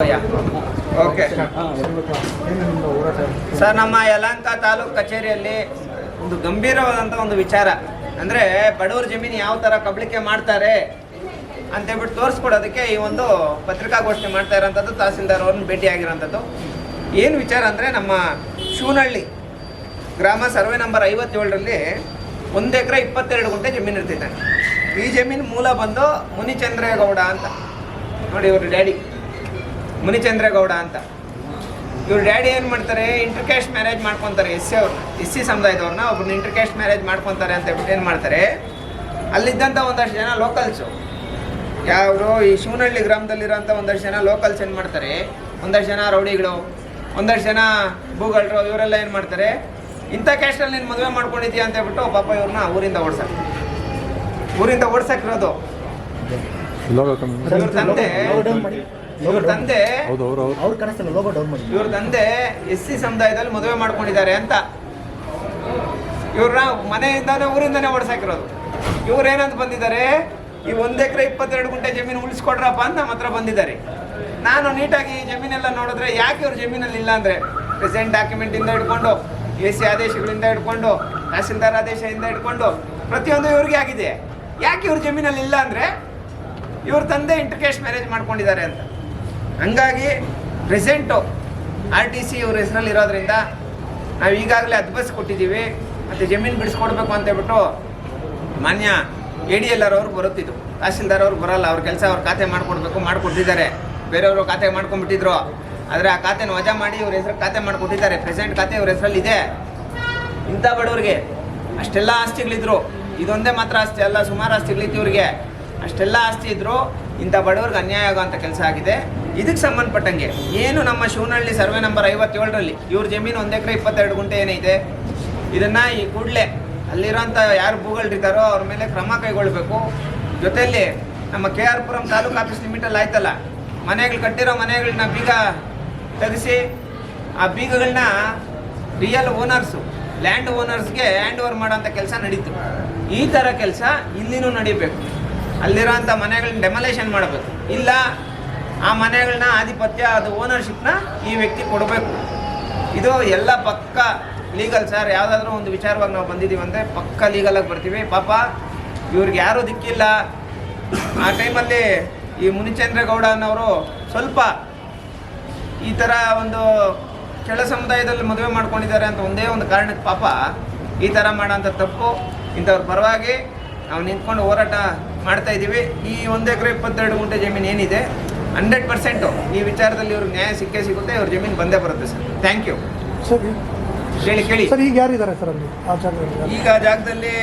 Okay sir, ನಮ್ಮ ಯಲಹಂಕ ತಾಲೂಕು ಕಚೇರಿಯಲ್ಲಿ ಒಂದು ಗಂಭೀರವಾದಂಥ ಒಂದು ವಿಚಾರ ಅಂದರೆ ಬಡವರ ಜಮೀನು ಯಾವ ಥರ ಕಬಳಿಕೆ ಮಾಡ್ತಾರೆ ಅಂತೇಳ್ಬಿಟ್ಟು ತೋರಿಸ್ಕೊಡೋದಕ್ಕೆ ಈ ಒಂದು ಪತ್ರಿಕಾಗೋಷ್ಠಿ ಮಾಡ್ತಾ ಇರೋಂಥದ್ದು ತಹಸೀಲ್ದಾರ್ ಅವ್ರನ್ನ ಭೇಟಿಯಾಗಿರೋಂಥದ್ದು. ಏನು ವಿಚಾರ ಅಂದರೆ, ನಮ್ಮ ಶಿವನಹಳ್ಳಿ ಗ್ರಾಮ ಸರ್ವೆ ನಂಬರ್ 57ರಲ್ಲಿ 1 ಎಕರೆ 22 ಗುಂಟೆ ಜಮೀನು ಇರ್ತಿದ್ದಾನೆ. ಈ ಜಮೀನು ಮೂಲ ಬಂದು ಮುನಿಚಂದ್ರೇಗೌಡ ಅಂತ, ನೋಡಿ ಇವ್ರ ಡ್ಯಾಡಿ ಮುನಿಚಂದ್ರೇಗೌಡ ಅಂತ. ಇವ್ರ ಡ್ಯಾಡಿ ಏನು ಮಾಡ್ತಾರೆ, ಇಂಟರ್ಕ್ಯಾಸ್ಟ್ ಮ್ಯಾರೇಜ್ ಮಾಡ್ಕೊತಾರೆ. ಎಸ್ ಸಿ ಸಮುದಾಯದವ್ರನ್ನ ಒಬ್ಬರನ್ನ ಇಂಟರ್ಕ್ಯಾಸ್ಟ್ ಮ್ಯಾರೇಜ್ ಮಾಡ್ಕೊತಾರೆ ಅಂತ ಹೇಳ್ಬಿಟ್ಟು ಏನು ಮಾಡ್ತಾರೆ, ಅಲ್ಲಿದ್ದಂಥ ಒಂದಷ್ಟು ಜನ ಲೋಕಲ್ಸು, ಯಾರು ಈ ಶಿವನಹಳ್ಳಿ ಗ್ರಾಮದಲ್ಲಿರೋಂಥ ಒಂದಷ್ಟು ಜನ ಲೋಕಲ್ಸ್ ಏನು ಮಾಡ್ತಾರೆ, ಒಂದಷ್ಟು ಜನ ರೌಡಿಗಳು, ಒಂದಷ್ಟು ಜನ ಭೂಗಳ್ರು, ಇವರೆಲ್ಲ ಏನು ಮಾಡ್ತಾರೆ, ಇಂಥ ಕ್ಯಾಸ್ಟಲ್ಲಿ ನೀನು ಮದುವೆ ಮಾಡ್ಕೊಂಡಿದ್ದೀಯ ಅಂತ ಹೇಳ್ಬಿಟ್ಟು ಪಾಪ ಇವ್ರನ್ನ ಊರಿಂದ ಓಡ್ಸಕ್ಕಿರೋದು. ಇವ್ರ ತಂದೆ ಎಸ್ ಸಿ ಸಮುದಾಯದಲ್ಲಿ ಮದುವೆ ಮಾಡ್ಕೊಂಡಿದ್ದಾರೆ ಅಂತ ಇವ್ರನ್ನ ಮನೆಯಿಂದಾನೆ ಊರಿಂದಾನೆ ಓಡ್ಸಾಕಿರೋದು. ಇವ್ರೇನಂತ ಬಂದಿದ್ದಾರೆ, ಈ 1 ಎಕರೆ 22 ಗುಂಟೆ ಜಮೀನು ಉಳಿಸ್ಕೊಡ್ರಪ್ಪ ಅಂತ ನಮ್ಮ ಹತ್ರ ಬಂದಿದ್ದಾರೆ. ನಾನು ನೀಟಾಗಿ ಈ ಜಮೀನೆಲ್ಲ ನೋಡಿದ್ರೆ, ಯಾಕೆ ಇವ್ರ ಜಮೀನಲ್ಲಿ ಇಲ್ಲ ಅಂದರೆ, ಪ್ರೆಸೆಂಟ್ ಡಾಕ್ಯುಮೆಂಟಿಂದ ಹಿಡ್ಕೊಂಡು AC ಆದೇಶಗಳಿಂದ ಹಿಡ್ಕೊಂಡು ತಹಸೀಲ್ದಾರ್ ಆದೇಶದಿಂದ ಹಿಡ್ಕೊಂಡು ಪ್ರತಿಯೊಂದು ಇವ್ರಿಗೆ ಆಗಿದೆ. ಯಾಕೆ ಇವ್ರ ಜಮೀನಲ್ಲಿ ಇಲ್ಲ ಅಂದರೆ, ಇವ್ರ ತಂದೆ ಇಂಟರ್ಕ್ಯಾಸ್ಟ್ ಮ್ಯಾರೇಜ್ ಮಾಡ್ಕೊಂಡಿದ್ದಾರೆ ಅಂತ. ಹಂಗಾಗಿ ಪ್ರೆಸೆಂಟು RTC ಇವ್ರ ಹೆಸರಲ್ಲಿ ಇರೋದ್ರಿಂದ ನಾವು ಈಗಾಗಲೇ ಅದ್ಬಸ್ ಕೊಟ್ಟಿದ್ದೀವಿ, ಮತ್ತು ಜಮೀನು ಬಿಡಿಸ್ಕೊಡ್ಬೇಕು ಅಂತ ಹೇಳ್ಬಿಟ್ಟು ಮಾನ್ಯ ADLR ಅವ್ರಿಗೆ ಬರುತ್ತಿದ್ದು, ತಹಸೀಲ್ದಾರ್ ಅವ್ರಿಗೆ ಬರೋಲ್ಲ. ಅವ್ರ ಕೆಲಸ ಅವ್ರ ಖಾತೆ ಮಾಡಿಕೊಟ್ಟಿದ್ದಾರೆ. ಬೇರೆಯವರು ಖಾತೆ ಮಾಡ್ಕೊಂಡ್ಬಿಟ್ಟಿದ್ರು, ಆದರೆ ಆ ಖಾತೆನ ವಜಾ ಮಾಡಿ ಇವ್ರ ಹೆಸರು ಖಾತೆ ಮಾಡಿಕೊಟ್ಟಿದ್ದಾರೆ. ಪ್ರೆಸೆಂಟ್ ಖಾತೆ ಇವ್ರ ಹೆಸರಲ್ಲಿ ಇದೆ. ಇಂಥ ಬಡವರಿಗೆ ಅಷ್ಟೆಲ್ಲ ಆಸ್ತಿಗಳಿದ್ರು, ಇದೊಂದೇ ಮಾತ್ರ ಆಸ್ತಿ ಅಲ್ಲ, ಸುಮಾರು ಆಸ್ತಿಗಳಿತ್ತು ಇವ್ರಿಗೆ. ಅಷ್ಟೆಲ್ಲ ಆಸ್ತಿ ಇದ್ದರು, ಇಂಥ ಬಡವ್ರಿಗೆ ಅನ್ಯಾಯ ಆಗೋಂಥ ಕೆಲಸ ಆಗಿದೆ. ಇದಕ್ಕೆ ಸಂಬಂಧಪಟ್ಟಂಗೆ ಏನು ನಮ್ಮ ಶಿವನಹಳ್ಳಿ ಸರ್ವೆ ನಂಬರ್ 57ರಲ್ಲಿ ಇವ್ರ ಜಮೀನು 1 ಎಕರೆ 22 ಗುಂಟೆ ಏನೈತೆ, ಇದನ್ನು ಈ ಕೂಡಲೇ ಅಲ್ಲಿರೋಂಥ ಯಾರು ಭೂಗಳಿರ್ತಾರೋ ಅವ್ರ ಮೇಲೆ ಕ್ರಮ ಕೈಗೊಳ್ಳಬೇಕು. ಜೊತೆಯಲ್ಲಿ ನಮ್ಮ KR ಪುರಂ ತಾಲೂಕು ಆಫೀಸ್ ಲಿಮಿಟಲ್ಲಿ ಆಯ್ತಲ್ಲ, ಮನೆಗಳು ಕಟ್ಟಿರೋ ಮನೆಗಳನ್ನ ಬೀಗ ತೆಗೆಸಿ ಆ ಬೀಗಗಳನ್ನ ರಿಯಲ್ ಓನರ್ಸು, ಲ್ಯಾಂಡ್ ಓನರ್ಸ್ಗೆ ಹ್ಯಾಂಡ್ ಓವರ್ ಮಾಡೋಂಥ ಕೆಲಸ ನಡೀತು. ಈ ಥರ ಕೆಲಸ ಇಲ್ಲಿನೂ ನಡೀಬೇಕು. ಅಲ್ಲಿರೋಂಥ ಮನೆಗಳನ್ನ ಡೆಮೊಲೇಷನ್ ಮಾಡಬೇಕು, ಇಲ್ಲ ಆ ಮನೆಗಳನ್ನ ಆಧಿಪತ್ಯ, ಅದು ಓನರ್ಶಿಪ್ನ ಈ ವ್ಯಕ್ತಿ ಕೊಡಬೇಕು. ಇದು ಎಲ್ಲ ಪಕ್ಕ ಲೀಗಲ್ ಸರ್. ಯಾವುದಾದ್ರೂ ಒಂದು ವಿಚಾರವಾಗಿ ನಾವು ಬಂದಿದ್ದೀವಿ ಅಂದರೆ ಪಕ್ಕ ಲೀಗಲಾಗಿ ಬರ್ತೀವಿ. ಪಾಪ ಇವ್ರಿಗೆ ಯಾರೂ ದಿಕ್ಕಿಲ್ಲ. ಆ ಟೈಮಲ್ಲಿ ಈ ಮುನಿಚಂದ್ರೇಗೌಡ ಅನ್ನೋರು ಸ್ವಲ್ಪ ಈ ಥರ ಒಂದು ಕೆಳ ಸಮುದಾಯದಲ್ಲಿ ಮದುವೆ ಮಾಡ್ಕೊಂಡಿದ್ದಾರೆ ಅಂತ ಒಂದೇ ಒಂದು ಕಾರಣಕ್ಕೆ ಪಾಪ ಈ ಥರ ಮಾಡೋಂಥ ತಪ್ಪು. ಇಂಥವ್ರ ಪರವಾಗಿ ನಾವು ನಿಂತ್ಕೊಂಡು ಹೋರಾಟ ಮಾಡ್ತಾ ಇದ್ದೀವಿ. ಈ 1 ಎಕರೆ 22 ಗುಂಟೆ ಜಮೀನು ಏನಿದೆ, 100% ಈ ವಿಚಾರದಲ್ಲಿ ಇವ್ರಿಗೆ ನ್ಯಾಯ ಸಿಗುತ್ತೆ. ಇವ್ರ ಜಮೀನು ಬಂದೇ ಬರುತ್ತೆ ಸರ್. Thank you. ಕೇಳಿ ಸರ್, ಈಗ ಯಾರಿದ್ದಾರೆ ಸರ್ ಅಲ್ಲಿ ಆ ಜಾಗದಲ್ಲಿ? ಈಗ ಜಾಗದಲ್ಲಿ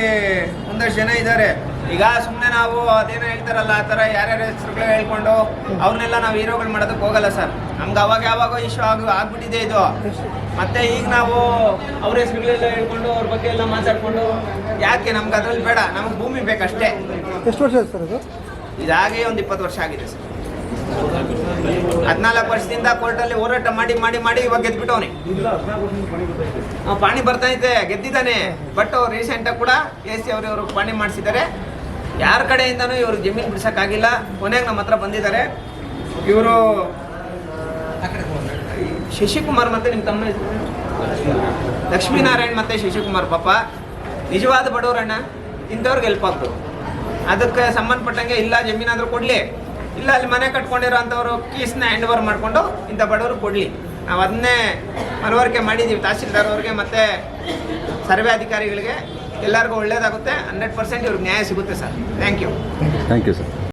ಒಂದಷ್ಟು ಜನ ಇದ್ದಾರೆ. ಈಗ ಸುಮ್ಮನೆ ನಾವು ಅದೇನೋ ಹೇಳ್ತಾರಲ್ಲ, ಆ ಥರ ಯಾರ್ಯಾರ ಹೆಸರುಗಳು ಹೇಳ್ಕೊಂಡು ಅವ್ರನ್ನೆಲ್ಲ ನಾವು ಹೀರೋಗಳು ಮಾಡೋದಕ್ಕೆ ಹೋಗಲ್ಲ ಸರ್. ನಮ್ಗೆ ಯಾವಾಗ ಇಶ್ಯೂ ಆಗ್ಬಿಟ್ಟಿದೆ ಇದು. ಮತ್ತೆ ಈಗ ನಾವು ಅವ್ರ ಹೆಸರುಗಳೆಲ್ಲ ಹೇಳ್ಕೊಂಡು ಅವ್ರ ಬಗ್ಗೆ ಎಲ್ಲ ಮಾತಾಡ್ಕೊಂಡು ಯಾಕೆ, ನಮ್ಗೆ ಅದ್ರಲ್ಲಿ ಬೇಡ, ನಮಗೆ ಭೂಮಿ ಬೇಕಷ್ಟೇ. ಎಷ್ಟು ವರ್ಷ ಆಯ್ತು ಸರ್ ಇದು? ಇದಾಗಿ ಒಂದು 20 ವರ್ಷ ಆಗಿದೆ ಸರ್. 14 ವರ್ಷದಿಂದ ಕೋರ್ಟಲ್ಲಿ ಹೋರಾಟ ಮಾಡಿ ಇವಾಗ ಗೆದ್ಬಿಟ್ಟವನೇ. ಪಾಣಿ ಬರ್ತಾ ಇದೆ, ಗೆದ್ದಿದ್ದಾನೆ. ಬಟ್ ರೀಸೆಂಟಾಗಿ ಕೂಡ AC ಅವರು ಪಾಣಿ ಮಾಡಿಸಿದ್ದಾರೆ. ಯಾರ ಕಡೆಯಿಂದನೂ ಇವರು ಜಮೀನು ಬಿಡ್ಸೋಕ್ಕಾಗಿಲ್ಲ. ಕೊನೆಗೆ ನಮ್ಮ ಹತ್ರ ಬಂದಿದ್ದಾರೆ ಇವರು ಶಶಿಕುಮಾರ್ ಮತ್ತು ನಿಮ್ಮ ತಮ್ಮ ಲಕ್ಷ್ಮೀನಾರಾಯಣ್ ಮತ್ತು ಶಶಿಕುಮಾರ್. ಪಾಪ ನಿಜವಾದ ಬಡವರಣ್ಣ, ಇಂಥವ್ರಿಗೆ ಹೆಲ್ಪ್ ಆಗ್ತದೆ. ಅದಕ್ಕೆ ಸಂಬಂಧಪಟ್ಟಂಗೆ ಇಲ್ಲ ಜಮೀನಾದರೂ ಕೊಡಲಿ, ಇಲ್ಲ ಅಲ್ಲಿ ಮನೆ ಕಟ್ಕೊಂಡಿರೋ ಅಂಥವ್ರು ಕೀಸ್ನ ಹ್ಯಾಂಡ್ ಓವರ್ ಮಾಡಿಕೊಂಡು ಇಂಥ ಬಡವರು ಕೊಡಲಿ. ನಾವು ಅದನ್ನೇ ಮನವರಿಕೆ ಮಾಡಿದ್ದೀವಿ ತಹಸೀಲ್ದಾರ್ ಅವ್ರಿಗೆ ಮತ್ತು ಸರ್ವೆ ಅಧಿಕಾರಿಗಳಿಗೆ. ಎಲ್ಲರಿಗೂ ಒಳ್ಳೆಯದಾಗುತ್ತೆ. 100% ಇವ್ರಿಗೆ ನ್ಯಾಯ ಸಿಗುತ್ತೆ ಸರ್. Thank you sir.